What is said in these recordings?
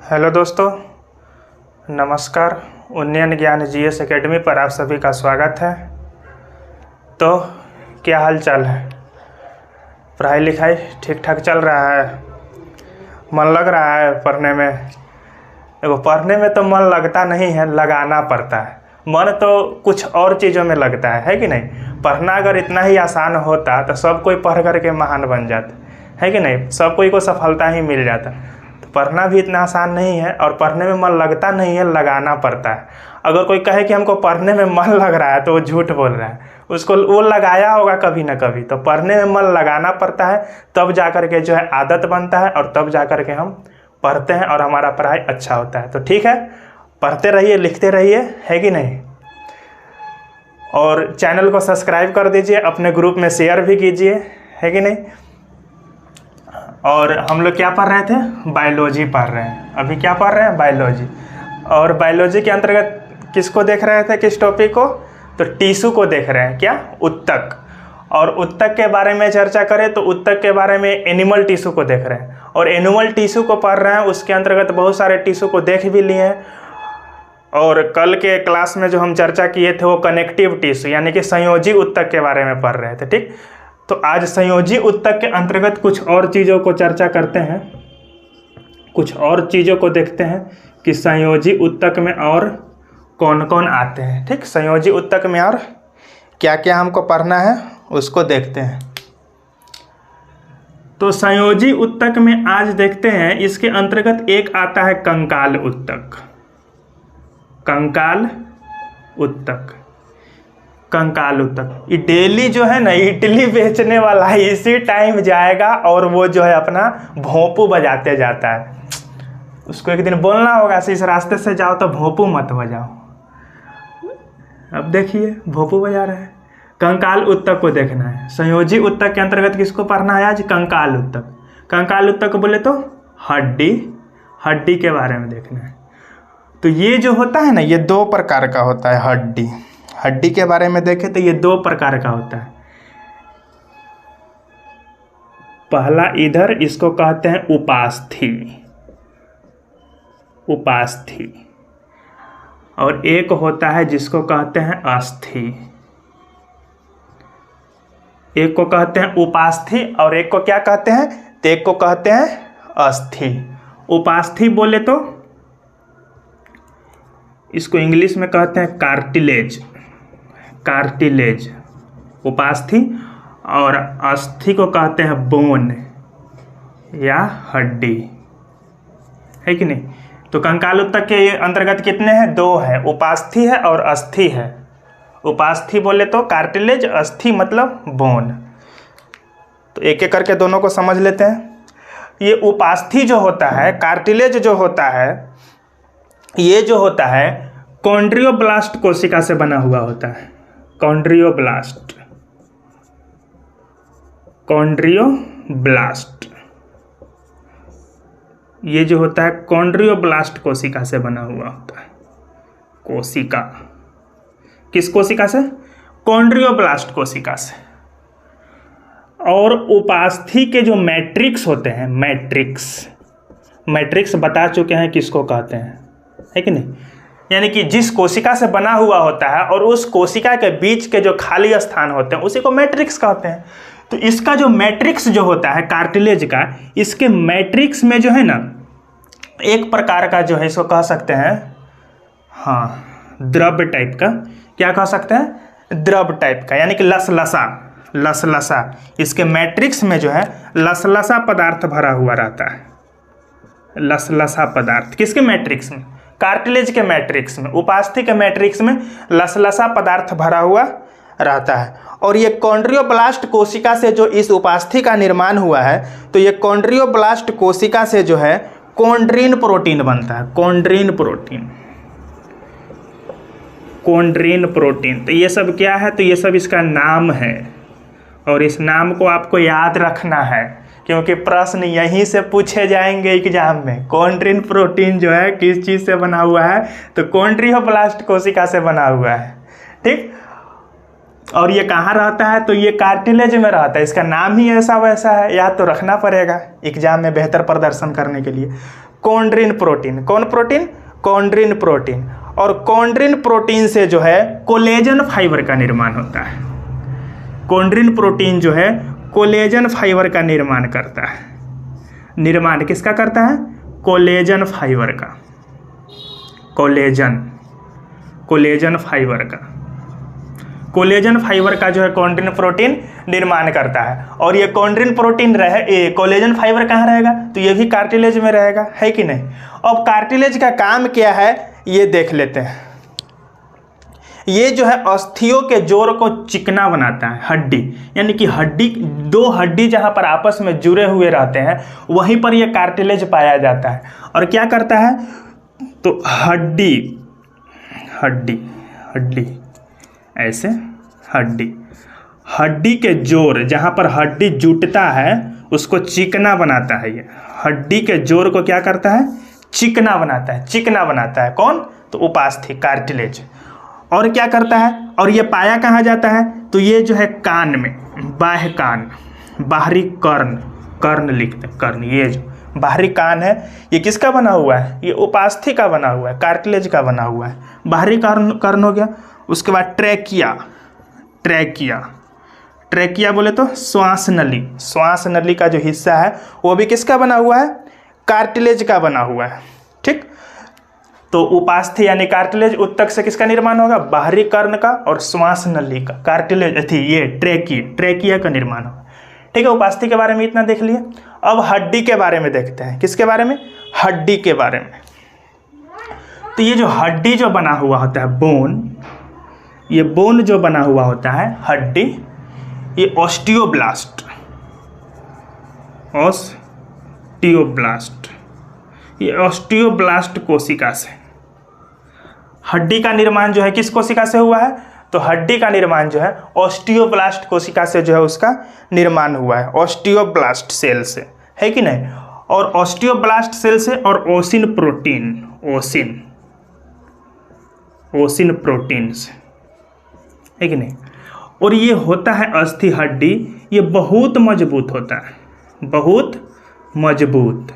Hello दोस्तों, नमस्कार। उन्नयन ज्ञान जीएस एकेडमी पर आप सभी का स्वागत है। तो क्या हाल चाल है? पढ़ाई लिखाई ठीक ठाक चल रहा है? मन लग रहा है पढ़ने में? देखो, पढ़ने में तो मन लगता नहीं है, लगाना पड़ता है। मन तो कुछ और चीज़ों में लगता है कि नहीं? पढ़ना अगर इतना ही आसान होता तो सब कोई पढ़ करके महान बन जाता, है कि नहीं? सब कोई को सफलता ही मिल जाता। तो पढ़ना भी इतना आसान नहीं है और पढ़ने में मन लगता नहीं है, लगाना पड़ता है। अगर कोई कहे कि हमको पढ़ने में मन लग रहा है तो वो झूठ बोल रहा है। उसको वो लगाया होगा कभी ना कभी। तो पढ़ने में मन लगाना पड़ता है, तब जा कर के जो है आदत बनता है और तब जा कर के हम पढ़ते हैं और हमारा पढ़ाई अच्छा होता है। तो ठीक है, पढ़ते रहिए, लिखते रहिए, है कि नहीं? और चैनल को सब्सक्राइब कर दीजिए, अपने ग्रुप में शेयर भी कीजिए, है कि नहीं? और हम लोग क्या पढ़ रहे थे? बायोलॉजी पढ़ रहे हैं। अभी क्या पढ़ रहे हैं? बायोलॉजी। और बायोलॉजी के अंतर्गत किसको देख रहे थे, किस टॉपिक को? तो टिश्यू को देख रहे हैं। क्या? उत्तक। और उत्तक के बारे में चर्चा करें तो उत्तक के बारे में एनिमल टिश्यू को देख रहे हैं और एनिमल टिश्यू को पढ़ रहे हैं। उसके अंतर्गत बहुत सारे टिश्यू को देख भी लिए हैं। और कल के क्लास में जो हम चर्चा किए थे वो कनेक्टिव टिश्यू यानी कि संयोजी उत्तक के बारे में पढ़ रहे थे। ठीक, तो आज संयोजी उत्तक के अंतर्गत कुछ और चीज़ों को चर्चा करते हैं, कुछ और चीज़ों को देखते हैं कि संयोजी उत्तक में और कौन कौन आते हैं। ठीक, संयोजी उत्तक में और क्या क्या हमको पढ़ना है उसको देखते हैं। तो संयोजी उत्तक में आज देखते हैं, इसके अंतर्गत एक आता है कंकाल उत्तक। कंकाल उत्तक, कंकाल उत्तक। ये डेली जो है ना इडली बेचने वाला है, इसी टाइम जाएगा और वो जो है अपना भोंपू बजाते जाता है। उसको एक दिन बोलना होगा इस रास्ते से जाओ तो भोंपू मत बजाओ। अब देखिए भोंपू बजा रहे हैं। कंकाल उत्तक को देखना है। संयोजी उत्तक के अंतर्गत किसको पढ़ना है आज? कंकाल उत्तक। कंकाल उत्तक बोले तो हड्डी, हड्डी के बारे में देखना है। तो ये जो होता है ना, ये दो प्रकार का होता है। हड्डी, हड्डी के बारे में देखें तो ये दो प्रकार का होता है। पहला इधर, इसको कहते हैं उपास्थि, उपास्थि। और एक होता है जिसको कहते हैं अस्थि। एक को कहते हैं उपास्थि और एक को क्या कहते हैं? तो एक को कहते हैं अस्थि। उपास्थि बोले तो इसको इंग्लिश में कहते हैं कार्टिलेज, कार्टिलेज उपास्थि। और अस्थि को कहते हैं बोन या हड्डी, है कि नहीं? तो कंकाल उत्तक के अंतर्गत कितने हैं? दो है, उपास्थि है और अस्थि है। उपास्थि बोले तो कार्टिलेज, अस्थि मतलब बोन। तो एक एक करके दोनों को समझ लेते हैं। ये उपास्थि जो होता है, कार्टिलेज जो होता है, ये जो होता है कॉन्ड्रियोब्लास्ट कोशिका से बना हुआ होता है। कॉन्ड्रियोब्लास्ट, कॉन्ड्रियोब्लास्ट, ये जो होता है कॉन्ड्रियोब्लास्ट कोशिका से बना हुआ होता है। कोशिका, किस कोशिका से? कॉन्ड्रियोब्लास्ट कोशिका से। और उपास्थि के जो मैट्रिक्स होते हैं, मैट्रिक्स, मैट्रिक्स बता चुके हैं किसको कहते हैं, है कि नहीं? यानी कि जिस कोशिका से बना हुआ होता है और उस कोशिका के बीच के जो खाली स्थान होते हैं उसी को मैट्रिक्स कहते हैं। तो इसका जो मैट्रिक्स जो होता है कार्टिलेज का, इसके मैट्रिक्स में जो है ना एक प्रकार का जो है इसको कह सकते हैं, हाँ, द्रव टाइप का। क्या कह सकते हैं? द्रव टाइप का, यानी कि लसलसा, लसलसा। इसके मैट्रिक्स में जो है लसलसा पदार्थ भरा हुआ रहता है। लसलसा पदार्थ किसके मैट्रिक्स में? कार्टिलेज के मैट्रिक्स में। उपास्थि के मैट्रिक्स में लसलसा पदार्थ भरा हुआ रहता है। और ये कॉन्ड्रियोब्लास्ट कोशिका से जो इस उपास्थि का निर्माण हुआ है, तो ये कॉन्ड्रियोब्लास्ट कोशिका से जो है कॉन्ड्रीन प्रोटीन बनता है। कॉन्ड्रीन प्रोटीन, कॉन्ड्रीन प्रोटीन। तो ये सब क्या है? तो ये सब इसका नाम है और इस नाम को आपको याद रखना है क्योंकि प्रश्न यहीं से पूछे जाएंगे एग्जाम में। कॉन्ड्रीन प्रोटीन जो है किस चीज़ से बना हुआ है? तो कॉन्ड्रियोब्लास्ट कोशिका से बना हुआ है। ठीक, और ये कहाँ रहता है? तो ये कार्टिलेज में रहता है। इसका नाम ही ऐसा वैसा है, याद तो रखना पड़ेगा एग्जाम में बेहतर प्रदर्शन करने के लिए। Chondrin protein. कौन प्रोटीन? Chondrin protein. और कॉन्ड्रिन प्रोटीन से जो है कोलेजन फाइबर का निर्माण होता है। कॉन्ड्रिन प्रोटीन जो है कोलेजन फाइबर का निर्माण करता है। निर्माण किसका करता है? कोलेजन फाइबर का। कोलेजन फाइबर का। कोलेजन फाइबर का जो है कॉन्ड्रिन प्रोटीन निर्माण करता है। और ये कॉन्ड्रिन प्रोटीन कोलेजन फाइबर कहाँ रहेगा? तो ये भी कार्टिलेज में रहेगा, है कि नहीं? अब कार्टिलेज का काम क्या है ये देख लेते हैं। ये जो है अस्थियों के जोड़ को चिकना बनाता है। हड्डी यानी कि हड्डी, दो हड्डी जहाँ पर आपस में जुड़े हुए रहते हैं वहीं पर ये कार्टिलेज पाया जाता है। और क्या करता है? तो हड्डी ऐसे हड्डी के जोड़, जहाँ पर हड्डी जुटता है उसको चिकना बनाता है। ये हड्डी के जोड़ को क्या करता है? चिकना बनाता है। कौन? तो उपास्थि, कार्टिलेज। और क्या करता है? और ये पाया कहाँ जाता है? तो ये जो है कान में, बाह्य कान, बाहरी कर्ण लिखते हैं, कर्ण। ये जो बाहरी कान है ये किसका बना हुआ है? ये उपास्थि का बना हुआ है, कार्टिलेज का बना हुआ है। बाहरी कर्ण हो गया। उसके बाद ट्रैकिया बोले तो श्वास नली का जो हिस्सा है वो भी किसका बना हुआ है? कार्टिलेज का बना हुआ है। ठीक, तो उपास्थि यानी कार्टिलेज उत्तक से किसका निर्माण होगा? बाहरी कर्ण का और श्वास नली का, कार्टिलेज ये ट्रैकिया का निर्माण होगा। ठीक है, उपास्थि के बारे में इतना देख लिए। अब हड्डी के बारे में देखते हैं। किसके बारे में? हड्डी के बारे में। तो ये जो हड्डी जो बना हुआ होता है, ये बोन जो बना हुआ होता है हड्डी, ये ऑस्टियोब्लास्ट, ये ऑस्टियोब्लास्ट कोशिका से। हड्डी का निर्माण जो है किस कोशिका से हुआ है? तो हड्डी का निर्माण जो है ऑस्टियोब्लास्ट कोशिका से जो है उसका निर्माण हुआ है, ऑस्टियोब्लास्ट सेल से, है कि नहीं? और ऑस्टियोब्लास्ट सेल से और ओसिन प्रोटीन से, है कि नहीं? और ये होता है अस्थि हड्डी, ये बहुत मजबूत होता है, बहुत मजबूत।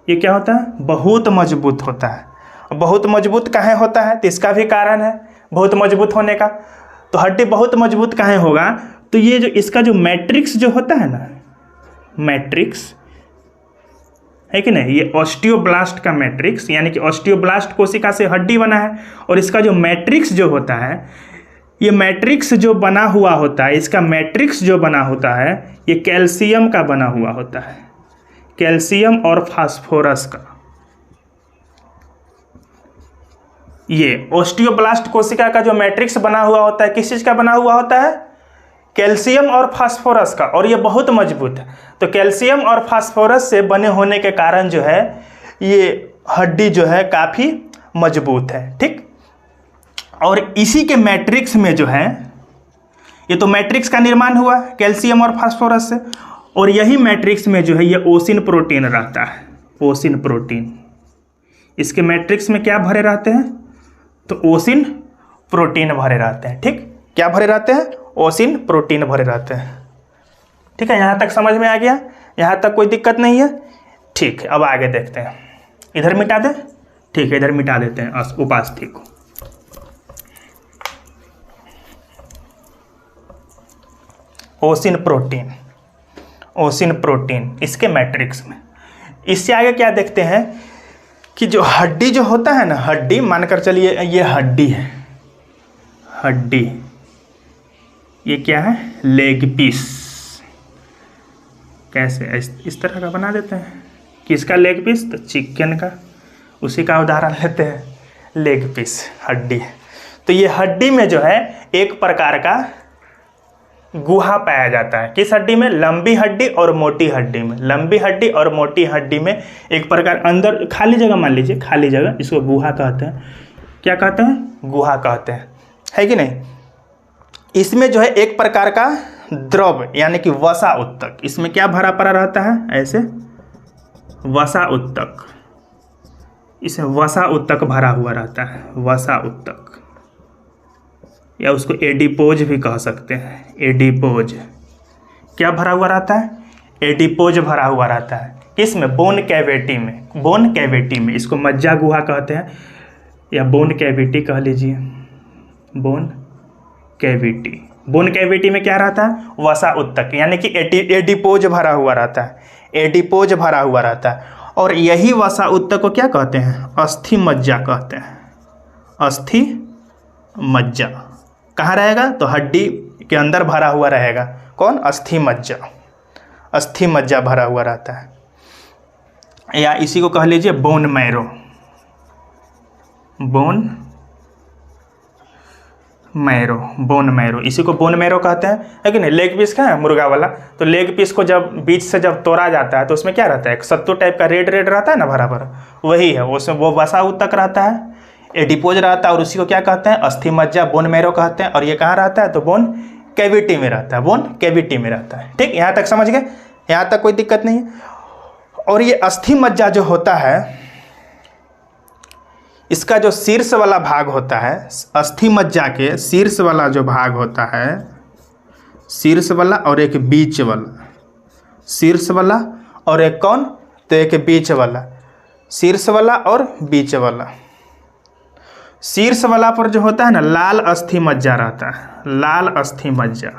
ये क्या होता है? बहुत मजबूत होता है। बहुत मजबूत काहे होता है? तो इसका भी कारण है बहुत मजबूत होने का। तो हड्डी बहुत मजबूत काहे होगा? तो ये जो इसका जो मैट्रिक्स जो होता है ना, मैट्रिक्स, है कि नहीं? ये ऑस्टियोब्लास्ट का मैट्रिक्स, यानी कि ऑस्टियोब्लास्ट कोशिका से हड्डी बना है। और इसका जो मैट्रिक्स जो होता है, ये मैट्रिक्स जो बना हुआ होता है, इसका मैट्रिक्स जो बना होता है ये कैल्शियम का बना हुआ होता है, कैल्शियम और फास्फोरस का। ये ऑस्टियोब्लास्ट कोशिका का जो मैट्रिक्स बना हुआ होता है किस चीज का बना हुआ होता है? कैल्शियम और फास्फोरस का। और ये बहुत मजबूत है। तो कैल्शियम और फास्फोरस से बने होने के कारण जो है ये हड्डी जो है काफी मजबूत है। ठीक, और इसी के मैट्रिक्स में जो है, ये तो मैट्रिक्स का निर्माण हुआ कैल्शियम और फास्फोरस से, और यही मैट्रिक्स में जो है ये ओसिन प्रोटीन रहता है, ओसिन प्रोटीन। इसके मैट्रिक्स में क्या भरे रहते हैं? तो ओसिन प्रोटीन भरे रहते हैं। ठीक, क्या भरे रहते हैं? ओसिन प्रोटीन भरे रहते हैं। ठीक है, यहाँ तक समझ में आ गया? यहाँ तक कोई दिक्कत नहीं है? ठीक है, अब आगे देखते हैं। इधर मिटा दें? ठीक है, इधर मिटा देते हैं उपास्थि को। ओसिन प्रोटीन इसके मैट्रिक्स में। इससे आगे क्या देखते हैं कि जो हड्डी जो होता है ना, हड्डी मानकर चलिए ये हड्डी है, हड्डी ये क्या है? Leg piece. कैसे? इस तरह का बना देते हैं। किसका लेग पीस? तो चिकन का, उसी का उदाहरण लेते हैं, लेग पीस हड्डी। तो ये हड्डी में जो है एक प्रकार का गुहा पाया जाता है। किस हड्डी में? लंबी हड्डी और मोटी हड्डी में। लंबी हड्डी और मोटी हड्डी में एक प्रकार अंदर खाली जगह, मान लीजिए खाली जगह, इसको गुहा कहते हैं। क्या कहते हैं? गुहा कहते हैं, है कि नहीं? इसमें जो है एक प्रकार का द्रव यानी कि वसा उत्तक, इसमें क्या भरा पड़ा रहता है? ऐसे वसा उत्तक, इसमें वसा उत्तक भरा हुआ रहता है, वसा उत्तक, या उसको एडिपोज भी कह सकते हैं। एडिपोज क्या भरा हुआ रहता है? एडिपोज भरा हुआ रहता है। किसमें? बोन कैविटी में। बोन कैविटी में, इसको मज्जा गुहा कहते हैं या बोन कैविटी कह लीजिए। बोन कैविटी, बोन कैविटी में क्या रहता है? वसा उत्तक, यानी कि एडिपोज भरा हुआ रहता है। एडिपोज भरा हुआ रहता है और यही वसा उत्तक को क्या कहते हैं? अस्थि मज्जा कहते हैं। अस्थि मज्जा कहाँ रहेगा? तो हड्डी के अंदर भरा हुआ रहेगा। कौन? अस्थि मज्जा। अस्थि मज्जा भरा हुआ रहता है या इसी को कह लीजिए bone marrow. Bone marrow, bone marrow, इसी को बोन मैरो कहते हैं, है कि नहीं। लेग पीस का है मुर्गा वाला, तो लेग पीस को जब बीच से जब तोड़ा जाता है तो उसमें क्या रहता है? एक सत्तू टाइप का रेड रेड रहता है ना, भरा भरा, वही है। उसमें वो वसा उत्तक रहता है, एडिपोज रहता है और उसी को क्या कहते हैं? अस्थि मज्जा, बोन मैरो कहते हैं। और ये कहाँ रहता है? तो बोन कैविटी में रहता है। बोन कैविटी में रहता है। ठीक, यहाँ तक समझ गए? यहाँ तक कोई दिक्कत नहीं है। और ये अस्थि मज्जा जो होता है, इसका जो शीर्ष वाला भाग होता है, अस्थि मज्जा के शीर्ष वाला जो भाग होता है, शीर्ष वाला और एक बीच वाला, शीर्ष वाला और एक कौन? तो एक बीच वाला, शीर्ष वाला और बीच वाला। शीर्ष वाला पर जो होता है ना, लाल अस्थि मज्जा रहता है। लाल अस्थि मज्जा,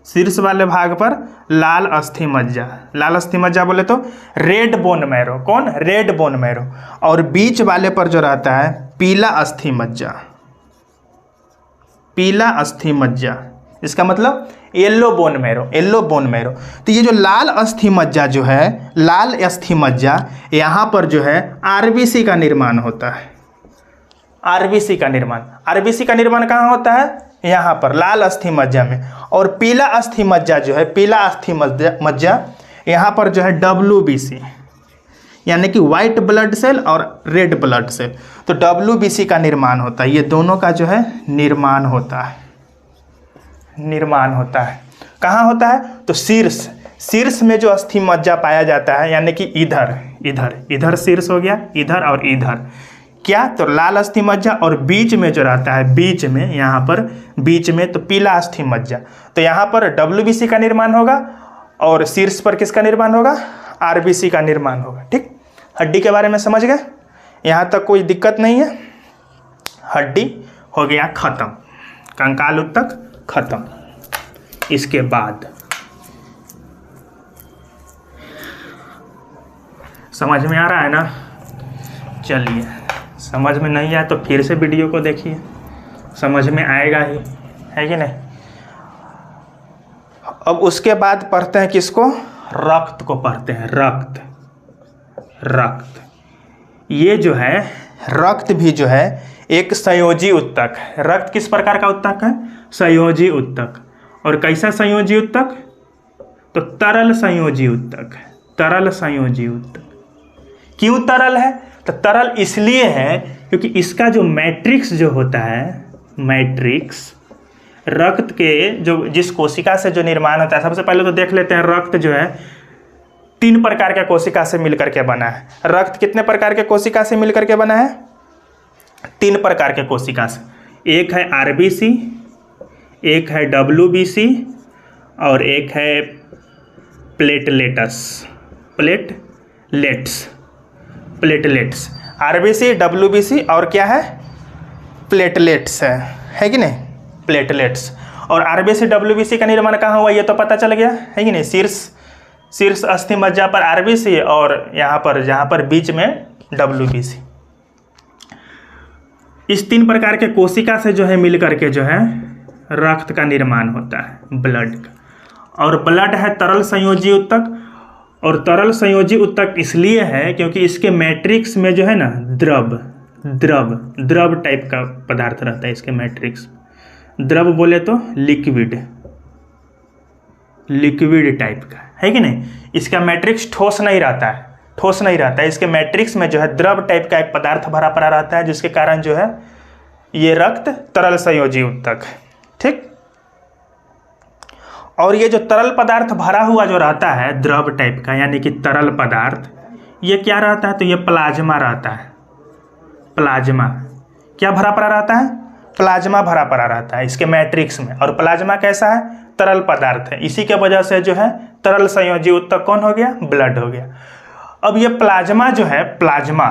शीर्ष वाले भाग पर लाल अस्थि मज्जा। लाल अस्थि मज्जा बोले तो रेड बोन मैरो। कौन? Red bone marrow. और बीच वाले पर जो रहता है पीला अस्थि मज्जा। पीला अस्थि मज्जा, इसका मतलब yellow bone marrow. Yellow bone marrow. तो ये जो लाल अस्थि मज्जा जो है, लाल अस्थि मज्जा, यहाँ पर जो है आरबीसी का निर्माण होता है। आरबीसी का निर्माण, आरबीसी का निर्माण कहाँ होता है? यहाँ पर लाल अस्थि मज्जा में। और पीला अस्थि मज्जा जो है, पीला अस्थि मज्जा यहाँ पर जो है डब्ल्यूबीसी, यानी कि वाइट ब्लड सेल और रेड ब्लड सेल, तो डब्ल्यूबीसी का निर्माण होता है। ये दोनों का जो है निर्माण होता है। निर्माण होता है कहाँ होता है? तो शीर्ष, शीर्ष में जो अस्थि मज्जा पाया जाता है, यानी कि इधर इधर इधर शीर्ष हो गया, इधर और इधर क्या? तो लाल अस्थि मज्जा। और बीच में जो रहता है, बीच में, यहाँ पर बीच में तो पीला अस्थि मज्जा। तो यहाँ पर डब्ल्यूबीसी का निर्माण होगा और शीर्ष पर किसका निर्माण होगा? आरबीसी का निर्माण होगा। ठीक, हड्डी के बारे में समझ गए? यहाँ तक कोई दिक्कत नहीं है। हड्डी हो गया खत्म, कंकाल उत्तक खत्म। इसके बाद समझ में आ रहा है ना? चलिए, समझ में नहीं आया तो फिर से वीडियो को देखिए, समझ में आएगा ही, है कि नहीं। अब उसके बाद पढ़ते हैं किसको? रक्त को पढ़ते हैं। रक्त, रक्त, ये जो है रक्त भी जो है एक संयोजी उत्तक है। रक्त किस प्रकार का उत्तक है? संयोजी उत्तक। और कैसा संयोजी उत्तक? तो तरल संयोजी उत्तक है। तरल संयोजी उत्तक। क्यों तरल है? तो तरल इसलिए है क्योंकि इसका जो मैट्रिक्स जो होता है, मैट्रिक्स रक्त के जो जिस कोशिका से जो निर्माण होता है, सबसे पहले तो देख लेते हैं रक्त जो है 3 प्रकार के कोशिका से मिलकर के बना है। रक्त कितने प्रकार के कोशिका से मिलकर के बना है? 3 प्रकार के कोशिका से। एक है आरबीसी, एक है डब्ल्यूबीसी और एक है प्लेटलेट्स। प्लेटलेट्स, आरबीसी, डब्ल्यूबीसी और क्या है? प्लेटलेट्स है कि नहीं? प्लेटलेट्स। और आरबीसी डब्ल्यूबीसी का निर्माण कहाँ हुआ ये तो पता चल गया, है कि नहीं? शीर्ष अस्थि मज्जा पर आरबीसी और यहाँ पर जहाँ पर बीच में डब्ल्यूबीसी। इस 3 प्रकार के कोशिका से जो है मिल करके जो है रक्त का निर्माण होता है, ब्लड का। और ब्लड है तरल संयोजी उत्तक। और तरल संयोजी उत्तक इसलिए है क्योंकि इसके मैट्रिक्स में जो है ना द्रव टाइप का पदार्थ रहता है इसके मैट्रिक्स। द्रव बोले तो लिक्विड टाइप का, है कि नहीं। इसका मैट्रिक्स ठोस नहीं रहता है, इसके मैट्रिक्स में जो है द्रव टाइप का एक पदार्थ भरा पड़ा रहता है, जिसके कारण जो है ये रक्त तरल संयोजी उत्तक है। ठीक। और ये जो तरल पदार्थ भरा हुआ जो रहता है द्रव टाइप का, यानी कि तरल पदार्थ, ये क्या रहता है? तो ये प्लाज्मा रहता है। प्लाज्मा क्या भरा पड़ा रहता है? प्लाज्मा भरा पड़ा रहता है इसके मैट्रिक्स में, और प्लाज्मा कैसा है, तरल पदार्थ है। इसी के वजह से जो है तरल संयोजी उत्तक कौन हो गया, ब्लड हो गया। अब ये प्लाज्मा जो है, प्लाज्मा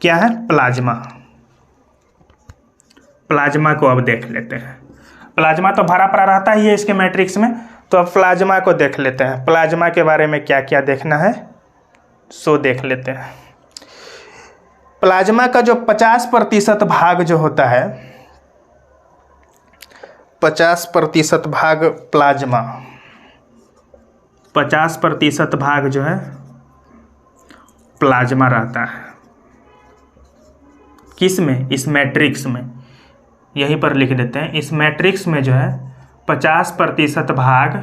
क्या है, प्लाज्मा, प्लाज्मा को अब देख लेते हैं। प्लाज्मा तो भरा पड़ा रहता ही है इसके मैट्रिक्स में, तो अब प्लाज्मा को देख लेते हैं। प्लाज्मा के बारे में क्या क्या देखना है सो देख लेते हैं। प्लाज्मा का जो 50% भाग जो होता है, 50% भाग प्लाज्मा, 50% भाग जो है प्लाज्मा रहता है। किस में, इस मैट्रिक्स में, यहीं पर लिख देते हैं। इस मैट्रिक्स में जो है 50% भाग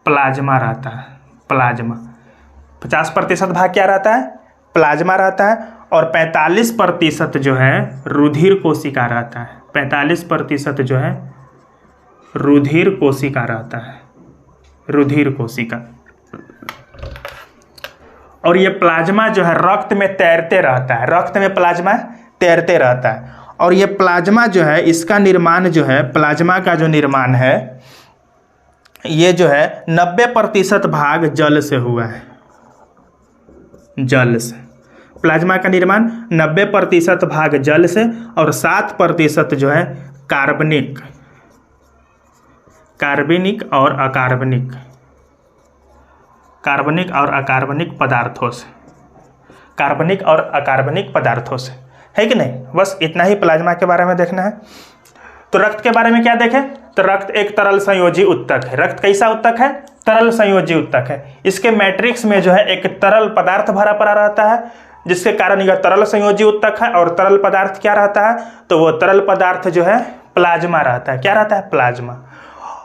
प्लाज्मा रहता है। प्लाज्मा 50% भाग क्या रहता है, प्लाज्मा रहता है, और 45% जो है रुधिर कोशिका रहता है। 45% जो है रुधिर कोशिका रहता है, रुधिर कोशिका। और ये प्लाज्मा जो है रक्त में तैरते रहता है, रक्त में प्लाज्मा तैरते रहता है। और ये प्लाज्मा जो है, इसका निर्माण जो है, प्लाज्मा का जो निर्माण है, ये जो है 90% भाग जल से हुआ है, जल से। प्लाज्मा का निर्माण 90% भाग जल से, और 7% जो है कार्बनिक, कार्बनिक और अकार्बनिक, कार्बनिक और अकार्बनिक पदार्थों से, कार्बनिक और अकार्बनिक पदार्थों से, है कि नहीं। बस इतना ही प्लाज्मा के बारे में देखना है। तो रक्त के बारे में क्या देखें, तो रक्त एक तरल संयोजी उत्तक है। रक्त कैसा उत्तक है, तरल संयोजी उत्तक है। इसके मैट्रिक्स में जो है एक तरल पदार्थ भरा पड़ा रहता है, जिसके कारण यह तरल संयोजी उत्तक है। और तरल पदार्थ क्या रहता है, तो वो तरल पदार्थ जो है प्लाज्मा रहता है। क्या रहता है, प्लाज्मा।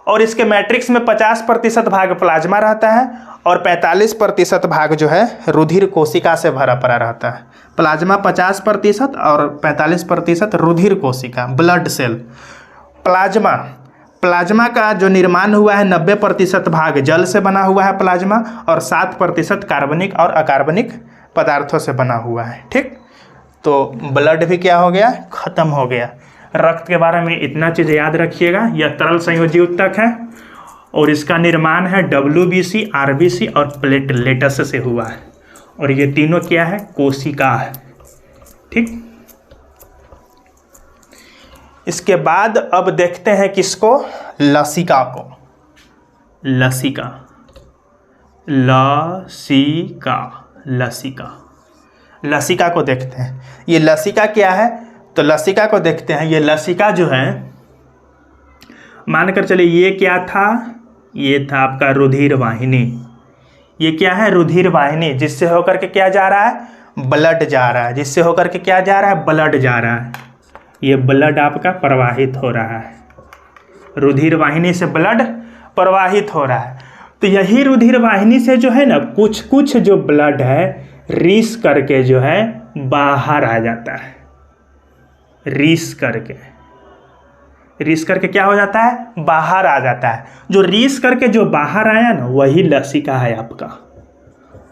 और इसके मैट्रिक्स में 50% भाग प्लाज्मा रहता है, और 45% भाग जो है रुधिर कोशिका से भरा पड़ा रहता है। प्लाज्मा 50% और 45% रुधिर कोशिका, ब्लड सेल। प्लाज्मा, प्लाज्मा का जो निर्माण हुआ है 90% भाग जल से बना हुआ है प्लाज्मा, और 7% कार्बनिक और अकार्बनिक पदार्थों से बना हुआ है। ठीक, तो ब्लड भी क्या हो गया, खत्म हो गया। रक्त के बारे में इतना चीज़ याद रखिएगा, यह तरल संयोजी उत्तक है, और इसका निर्माण है WBC, RBC और प्लेटलेट्स से हुआ है। और ये तीनों क्या है, कोशिका है। ठीक, इसके बाद अब देखते हैं किसको, लसिका को। लसिका, लसिका, लसिका, लसिका को देखते हैं। ये लसिका क्या है, तो लसिका को देखते हैं। ये लसिका जो है, मानकर चलिए ये क्या था, ये था आपका रुधिर वाहिनी। ये क्या है, रुधिर वाहिनी, जिससे होकर के क्या जा रहा है, ब्लड जा रहा है। जिससे होकर के क्या जा रहा है, ब्लड जा रहा है। ये ब्लड आपका प्रवाहित हो रहा है, रुधिर वाहिनी से ब्लड प्रवाहित हो रहा है। तो यही रुधिर वाहिनी से जो है ना, कुछ कुछ जो ब्लड है रीस करके जो है बाहर आ जाता है। रीस करके, रीस करके क्या हो जाता है, बाहर आ जाता है। जो रीस करके जो बाहर आया ना, वही लसिका है आपका।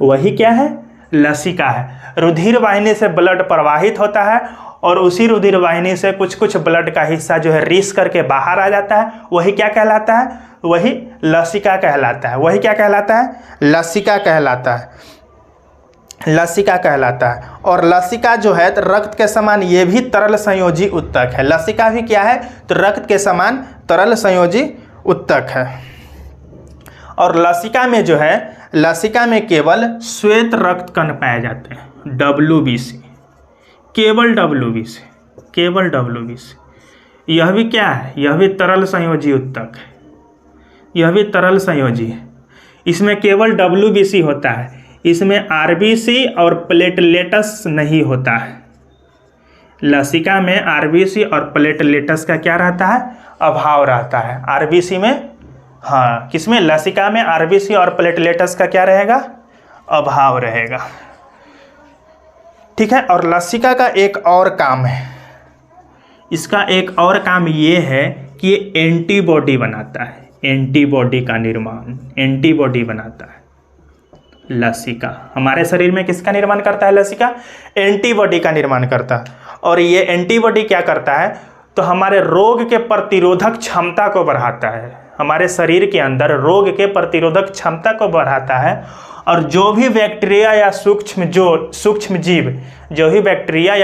वही क्या है, लसिका है। रुधिर वाहिनी से ब्लड प्रवाहित होता है, और उसी रुधिर वाहिनी से कुछ कुछ ब्लड का हिस्सा जो है रीस करके बाहर आ जाता है। वही क्या कहलाता है, वही लसिका कहलाता है। वही क्या कहलाता है, लसिका कहलाता है। लसिका कहलाता है। और लसिका जो है तो रक्त के समान ये भी तरल संयोजी उत्तक है। लसिका भी क्या है, तो रक्त के समान तरल संयोजी उत्तक है। और लसिका में जो है, लसिका में केवल श्वेत रक्त कण पाए जाते हैं, WBC, केवल WBC, केवल WBC। यह भी क्या है, यह भी तरल संयोजी उत्तक है। यह भी तरल संयोजी है। इसमें केवल WBC होता है, इसमें RBC और प्लेटलेट्स नहीं होता है। लसिका में RBC और प्लेटलेट्स का क्या रहता है, अभाव रहता है। RBC में, हाँ किसमें, लसिका में RBC और प्लेटलेट्स का क्या रहेगा, अभाव रहेगा। ठीक है। और लसिका का एक और काम है, इसका एक और काम ये है कि ये एंटीबॉडी बनाता है। एंटीबॉडी का निर्माण, एंटीबॉडी बनाता है। लसिका। हमारे शरीर में किसका निर्माण करता है लसिका? एंटीबॉडी का निर्माण करता है। और ये एंटीबॉडी क्या करता है? तो हमारे रोग के प्रतिरोधक क्षमता को बढ़ाता है। हमारे शरीर के अंदर रोग के प्रतिरोधक क्षमता को बढ़ाता है, और जो भी बैक्टीरिया या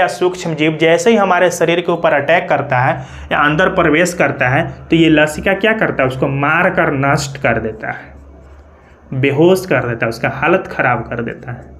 सूक्ष्म जीव जैसे ही हमारे शरीर के ऊपर अटैक करता है या अंदर प्रवेश करता है, तो ये लसिका क्या करता है? उसको मार कर नष्ट कर देता है, बेहोश कर देता है, उसका हालत खराब कर देता है।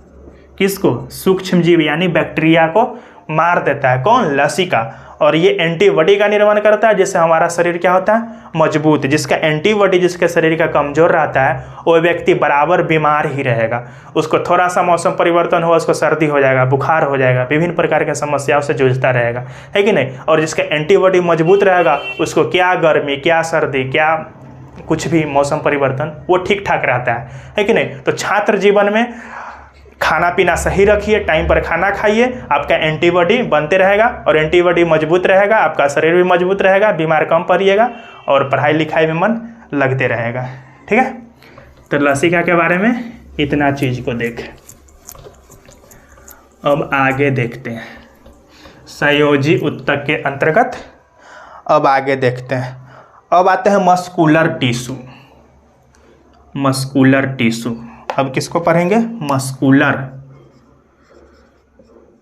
किसको? सूक्ष्म जीव यानी बैक्टीरिया को मार देता है। कौन? लसिका। और ये एंटीबॉडी का निर्माण करता है, जिससे हमारा शरीर क्या होता है? मजबूत। जिसका एंटीबॉडी जिसके शरीर का कमजोर रहता है, वो व्यक्ति बराबर बीमार ही रहेगा। उसको थोड़ा सा मौसम परिवर्तन हुआ, उसको सर्दी हो जाएगा, बुखार हो जाएगा, विभिन्न प्रकार के समस्याओं से जूझता रहेगा, है कि नहीं? और जिसका एंटीबॉडी मजबूत रहेगा, उसको क्या गर्मी, क्या सर्दी, क्या कुछ भी मौसम परिवर्तन, वो ठीक ठाक रहता है कि नहीं? तो छात्र जीवन में खाना पीना सही रखिए, टाइम पर खाना खाइए, आपका एंटीबॉडी बनते रहेगा, और एंटीबॉडी मजबूत रहेगा, आपका शरीर भी मजबूत रहेगा, बीमार कम पड़िएगा, और पढ़ाई लिखाई में मन लगते रहेगा। ठीक है, तो लसिका के बारे में इतना चीज को देखें। अब आगे देखते हैं संयोजी ऊतक के अंतर्गत। अब आगे देखते हैं, अब आते हैं मस्कुलर टिश्यू। मस्कुलर टिश्यू, अब किसको पढ़ेंगे?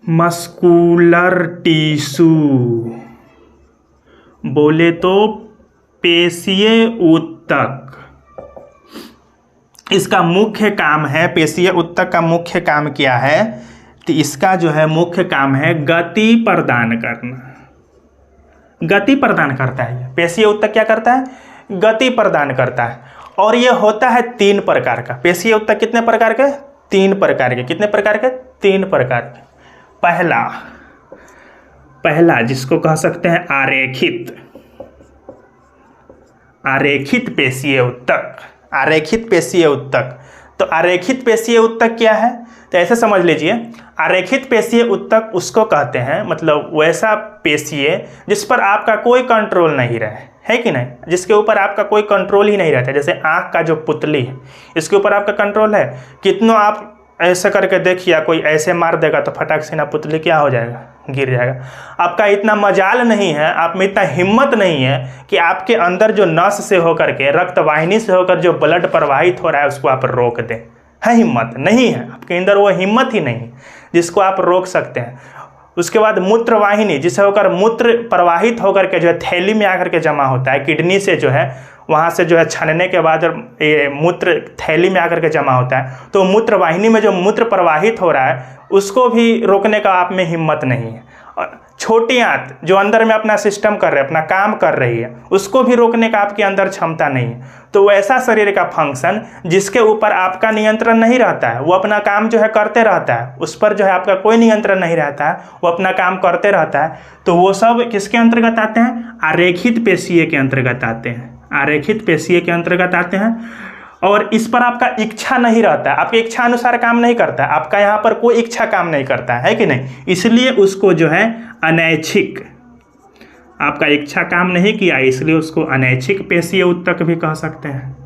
मस्कुलर टिश्यू बोले तो पेशीय ऊतक। इसका मुख्य काम है, पेशीय ऊतक का मुख्य काम क्या है? तो इसका जो है मुख्य काम है गति प्रदान करना। गति प्रदान करता है। पेशीय ऊतक क्या करता है? गति प्रदान करता है। और ये होता है 3 प्रकार का। पेशीय ऊतक कितने प्रकार के? 3 प्रकार के। कितने प्रकार के? 3 प्रकार के। पहला जिसको कह सकते हैं आरेखित पेशीय ऊतक। आरेखित पेशीय ऊतक। तो आरेखित पेशीय ऊतक क्या है? तो ऐसे समझ लीजिए, आरेखित पेशीय ऊतक उसको कहते हैं, मतलब वैसा पेशीय जिस पर आपका कोई कंट्रोल नहीं रहे, है कि नहीं? जिसके ऊपर आपका कोई कंट्रोल ही नहीं रहता। जैसे आँख का जो पुतली है, इसके ऊपर आपका कंट्रोल है। कितनों आप ऐसे करके देखिए, कोई ऐसे मार देगा तो फटाक से ना पुतली क्या हो जाएगा? गिर जाएगा। आपका इतना मजाल नहीं है, आप में इतना हिम्मत नहीं है कि आपके अंदर जो नस से होकर के, रक्त वाहिनी से होकर जो ब्लड प्रवाहित हो रहा है, उसको आप रोक दें। है हिम्मत? नहीं है आपके अंदर, वो हिम्मत ही नहीं जिसको आप रोक सकते हैं। उसके बाद मूत्र वाहिनी, जिससे होकर मूत्र प्रवाहित होकर के जो है थैली में आकर के जमा होता है, किडनी से जो है वहाँ से जो है छानने के बाद ये मूत्र थैली में आकर के जमा होता है। तो मूत्र वाहिनी में जो मूत्र प्रवाहित हो रहा है, उसको भी रोकने का आप में हिम्मत नहीं है। और छोटी आंत जो अंदर में अपना सिस्टम कर रही है, अपना काम कर रही है, उसको भी रोकने का आपके अंदर क्षमता नहीं है। तो वैसा शरीर का फंक्शन जिसके ऊपर आपका नियंत्रण नहीं रहता है, वो अपना काम जो है करते रहता है, उस पर जो है आपका कोई नियंत्रण नहीं रहता है, वो अपना काम करते रहता है, तो वो सब किसके अंतर्गत आते हैं? आरेखित पेशीय के अंतर्गत आते हैं। आरेखित पेशीय के अंतर्गत आते हैं। और इस पर आपका इच्छा नहीं रहता है, आपकी इच्छा अनुसार काम नहीं करता है, आपका यहाँ पर कोई इच्छा काम नहीं करता है कि नहीं? इसलिए उसको जो है अनैच्छिक, आपका इच्छा काम नहीं किया, इसलिए उसको अनैच्छिक पेशीय ऊतक भी कह सकते हैं,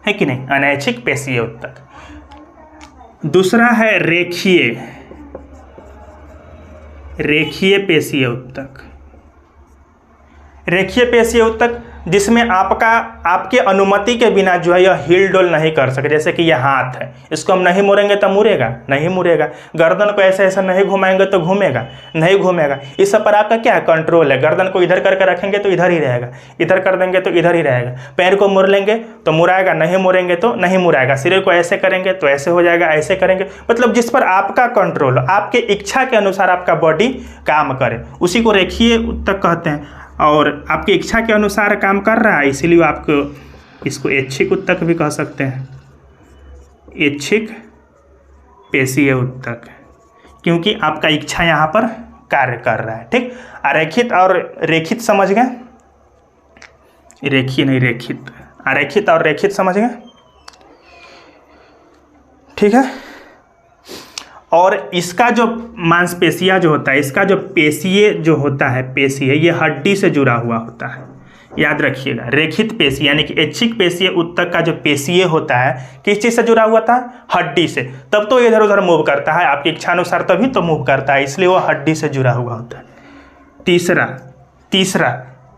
है कि नहीं? अनैच्छिक पेशीय ऊतक। दूसरा है रेखीय पेशीय ऊतक। रेखीय पेशीय ऊतक जिसमें आपके अनुमति के बिना जो है यह हिल डोल नहीं कर सके। जैसे कि यह हाथ है, इसको हम नहीं मोड़ेंगे तो मुड़ेगा? नहीं मुड़ेगा। गर्दन को ऐसे ऐसे नहीं घुमाएंगे तो घूमेगा? नहीं घूमेगा। इस सब पर आपका क्या है? कंट्रोल है। गर्दन को इधर करके रखेंगे तो इधर ही रहेगा, इधर कर देंगे तो इधर ही रहेगा। पैर को मोड़ लेंगे तो मुड़ाएगा, नहीं मोड़ेंगे तो नहीं मुड़ाएगा। शरीर को ऐसे करेंगे तो ऐसे हो जाएगा, ऐसे करेंगे, मतलब जिस पर आपका कंट्रोल, आपके इच्छा के अनुसार आपका बॉडी काम करे, उसी को रेखीय ऊतक कहते हैं। और आपकी इच्छा के अनुसार काम कर रहा है, इसीलिए आपको इसको ऐच्छिक ऊतक भी कह सकते हैं। ऐच्छिक पेशीय ऊतक, क्योंकि आपका इच्छा यहाँ पर कार्य कर रहा है। ठीक, अरेखित और रेखित समझ गए? रेखीय नहीं, रेखित। अरेखित और रेखित समझ गए? ठीक है। और इसका जो मांसपेशिया जो होता है, इसका जो पेशीय जो होता है, पेशीय ये हड्डी से जुड़ा हुआ होता है। याद रखिएगा, रेखित पेशी यानी कि ऐच्छिक पेशीय ऊतक का जो पेशीय होता है किस चीज से जुड़ा हुआ था, हड्डी से, तब तो इधर उधर मूव करता है, आपकी इच्छानुसार तभी तो मूव करता है, इसलिए वो हड्डी से जुड़ा हुआ होता है।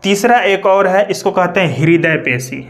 तीसरा एक और है, इसको कहते हैं हृदय पेशी।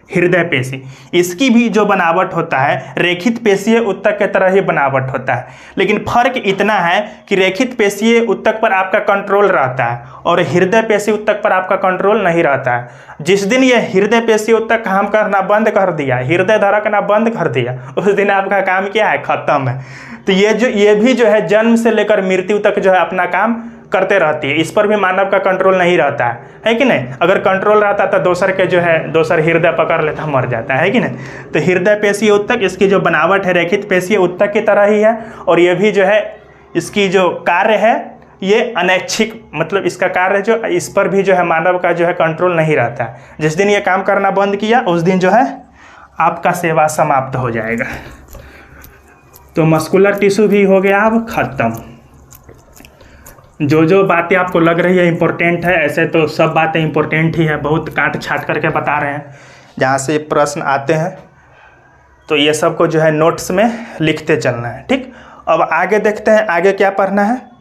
हृदय पेशी इसकी भी जो बनावट होता है रेखित पेशीय ऊतक के तरह ही बनावट होता है, लेकिन फर्क इतना है कि रेखित पेशीय ऊतक पर आपका कंट्रोल रहता है और हृदय पेशी ऊतक पर आपका कंट्रोल नहीं रहता है। जिस दिन ये हृदय पेशी ऊतक काम करना बंद कर दिया, हृदय धड़कना बंद कर दिया, उस दिन आपका काम क्या है, खत्म है। तो ये भी जो है जन्म से लेकर मृत्यु तक जो है अपना काम करते रहती है, इस पर भी मानव का कंट्रोल नहीं रहता है कि नहीं। अगर कंट्रोल रहता तो दोसर हृदय पकड़ लेता, मर जाता है कि नहीं। तो हृदय पेशीय ऊतक इसकी जो बनावट है रेखित पेशीय ऊतक की तरह ही है, और ये भी जो है इसकी जो कार्य है ये अनैच्छिक, मतलब इसका कार्य जो इस पर भी जो है मानव का जो है कंट्रोल नहीं रहता है। जिस दिन ये काम करना बंद किया उस दिन जो है आपका सेवा समाप्त हो जाएगा। तो मस्कुलर टिश्यू भी हो गया अब खत्म। जो बातें आपको लग रही है इम्पोर्टेंट है, ऐसे तो सब बातें इम्पोर्टेंट ही है, बहुत काट छाट करके बता रहे हैं। जहाँ से प्रश्न आते हैं तो ये सब को जो है नोट्स में लिखते चलना है, ठीक। अब आगे देखते हैं, आगे क्या पढ़ना है,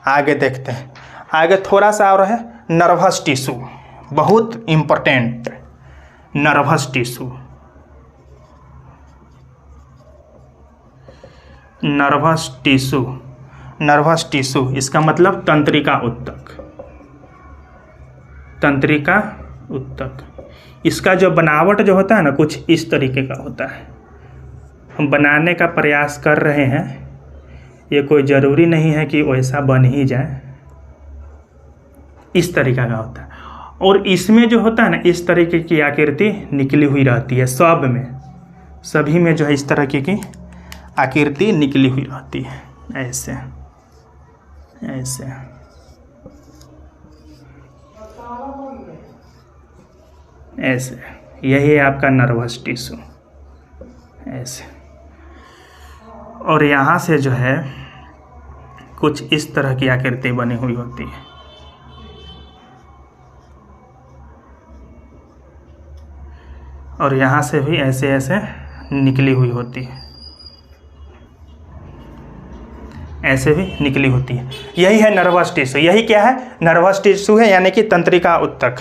आगे देखते हैं। आगे थोड़ा सा और है नर्वस टिश्यू, बहुत इम्पोर्टेंट। नर्वस टिश्यू इसका मतलब तंत्रिका ऊतक। इसका जो बनावट जो होता है ना कुछ इस तरीके का होता है। हम बनाने का प्रयास कर रहे हैं, ये कोई ज़रूरी नहीं है कि वैसा बन ही जाए, इस तरीका का होता है। और इसमें जो होता है ना इस तरीके की आकृति निकली हुई रहती है, सभी में जो है इस तरह की आकृति निकली हुई रहती है, ऐसे। यही है आपका नर्वस टिश्यू, ऐसे। और यहाँ से जो है कुछ इस तरह की आकृति बनी हुई होती है, और यहाँ से भी ऐसे निकली हुई होती है, ऐसे भी निकली होती है। यही है नर्वस टिश्यू। यही क्या है, नर्वस टिश्यू है, यानी कि तंत्रिका ऊतक,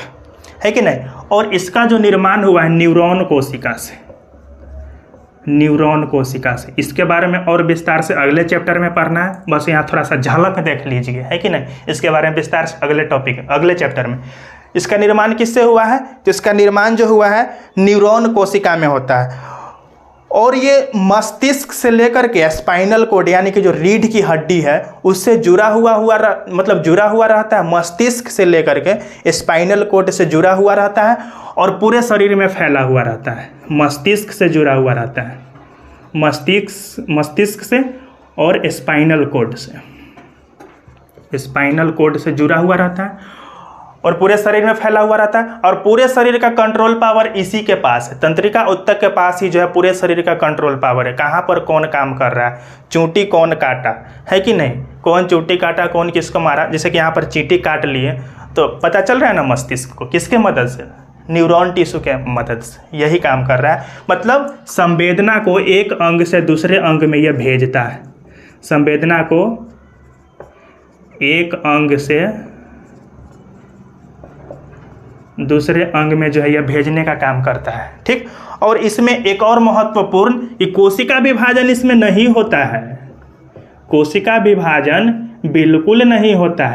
है कि नहीं। और इसका जो निर्माण हुआ है न्यूरॉन कोशिका से। इसके बारे में और विस्तार से अगले चैप्टर में पढ़ना है, बस यहाँ थोड़ा सा झलक देख लीजिए, है कि नहीं। इसके बारे में विस्तार से अगले चैप्टर में। इसका निर्माण किससे हुआ है, तो इसका निर्माण जो हुआ है न्यूरॉन कोशिका में होता है, और ये मस्तिष्क से लेकर के स्पाइनल कोड यानी कि जो रीढ़ की हड्डी है उससे जुड़ा हुआ रहता है। मस्तिष्क से लेकर के स्पाइनल कोड से जुड़ा हुआ रहता है और पूरे शरीर में फैला हुआ रहता है। मस्तिष्क से जुड़ा हुआ रहता है, मस्तिष्क से और स्पाइनल कोड से जुड़ा हुआ रहता है और पूरे शरीर में फैला हुआ रहता है। और पूरे शरीर का कंट्रोल पावर इसी के पास है, तंत्रिका ऊतक के पास ही जो है पूरे शरीर का कंट्रोल पावर है। कहाँ पर कौन काम कर रहा है, चूंटी कौन काटा, है कि नहीं, कौन चूंटी काटा, कौन किसको मारा। जैसे कि यहाँ पर चींटी काट लिए तो पता चल रहा है ना मस्तिष्क को, किसके मदद से, न्यूरॉन टिश्यू के मदद से यही काम कर रहा है। मतलब संवेदना को एक अंग से दूसरे अंग में यह भेजता है, संवेदना को एक अंग से दूसरे अंग में जो है यह भेजने का काम करता है, ठीक। और इसमें एक और महत्वपूर्ण, ये कोशिका विभाजन इसमें नहीं होता है, कोशिका विभाजन बिल्कुल नहीं होता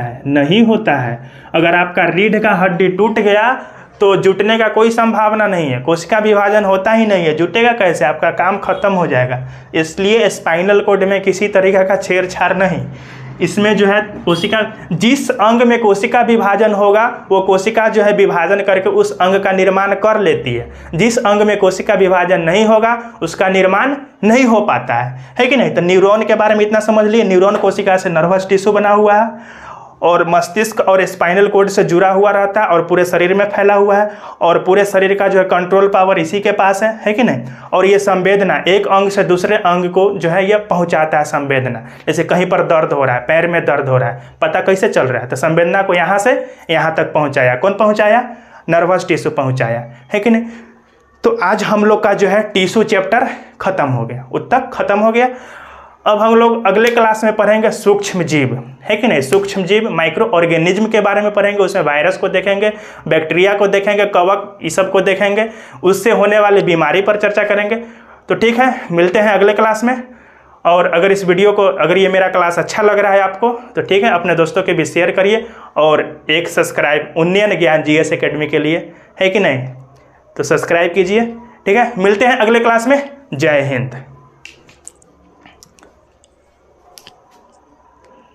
है। अगर आपका रीढ़ का हड्डी टूट गया तो जुटने का कोई संभावना नहीं है, कोशिका विभाजन होता ही नहीं है, जुटेगा कैसे, आपका काम खत्म हो जाएगा। इसलिए स्पाइनल कोड में किसी तरीके का छेड़छाड़ नहीं। इसमें जो है कोशिका, जिस अंग में कोशिका विभाजन होगा वो कोशिका जो है विभाजन करके उस अंग का निर्माण कर लेती है। जिस अंग में कोशिका विभाजन नहीं होगा उसका निर्माण नहीं हो पाता है कि नहीं। तो न्यूरॉन के बारे में इतना समझ लिए, न्यूरॉन कोशिका से नर्वस टिश्यू बना हुआ है। और मस्तिष्क और स्पाइनल कॉर्ड से जुड़ा हुआ रहता है और पूरे शरीर में फैला हुआ है और पूरे शरीर का जो है कंट्रोल पावर इसी के पास है कि नहीं। और ये संवेदना एक अंग से दूसरे अंग को जो है ये पहुंचाता है संवेदना। जैसे कहीं पर दर्द हो रहा है, पैर में दर्द हो रहा है, पता कैसे चल रहा है, तो संवेदना को यहाँ से यहाँ तक पहुँचाया। कौन पहुँचाया? नर्वस टिश्यू पहुँचाया, है कि नहीं। तो आज हम लोग का जो है टिश्यू चैप्टर खत्म हो गया, उत्तक खत्म हो गया। अब हम लोग अगले क्लास में पढ़ेंगे सूक्ष्म जीव, है कि नहीं। सूक्ष्म जीव माइक्रो ऑर्गेनिज्म के बारे में पढ़ेंगे, उसमें वायरस को देखेंगे, बैक्टीरिया को देखेंगे, कवक, ये सब को देखेंगे, उससे होने वाली बीमारी पर चर्चा करेंगे। तो ठीक है, मिलते हैं अगले क्लास में। और अगर इस वीडियो को, अगर ये मेरा क्लास अच्छा लग रहा है आपको तो ठीक है, अपने दोस्तों के भी शेयर करिए और एक सब्सक्राइब उन्नयन ज्ञान जीएस एकेडमी के लिए, है कि नहीं, तो सब्सक्राइब कीजिए। ठीक है, मिलते हैं अगले क्लास में। जय हिंद।